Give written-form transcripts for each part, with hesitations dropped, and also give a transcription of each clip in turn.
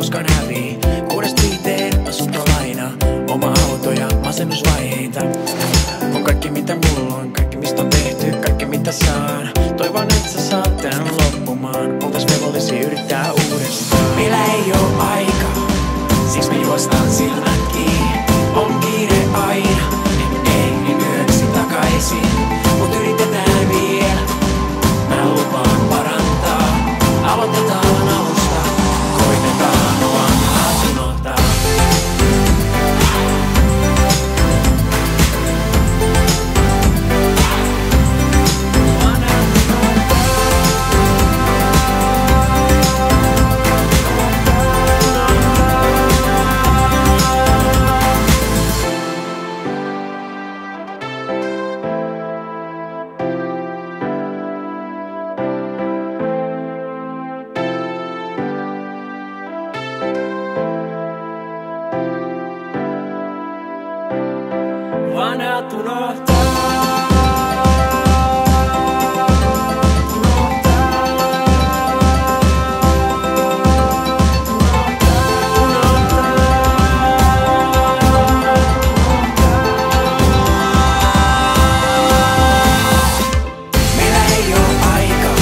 koskaan hävii. 6.5 asuntolaina, oma auto ja masennusvaiheita. On kaikki mitä mulla on, kaikki mistä on tehty, kaikki mitä saan. Toivon et sä saat tän loppumaan, oltais velvollisia yrittää uudestaan. Meillä ei oo aikaa, siksi me juostaan silmät kiinni. On kiire aina, ei yöksi takaisin, mut yritetään vielä. Mä lupaan parantaa, aloitetaan alusta, koitetaan vanhaa unohtaa. Vanhat unohtaa. Meillä ei oo aikaa,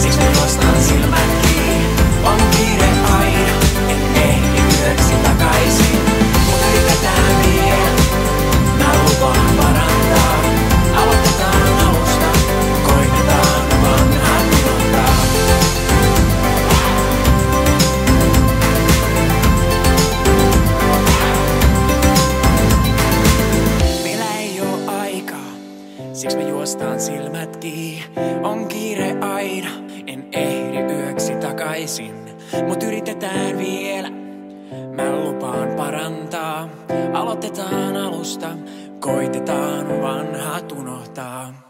siksi me juostaan silmät kiinni. On kiire aina, en ehdi yöksi takaisin, mut yritetään vielä. Mä lupaan parantaa, aloitetaan alusta, koitetaan vanhat unohtaa. Meillä ei oo aikaa, siksi me juostaan silmät kiinni. On kiire aina, en ehdi yöksi takaisin, mut yritetään vielä. Mä lupaan parantaa, aloitetaan alusta, koitetaan vanhat unohtaa.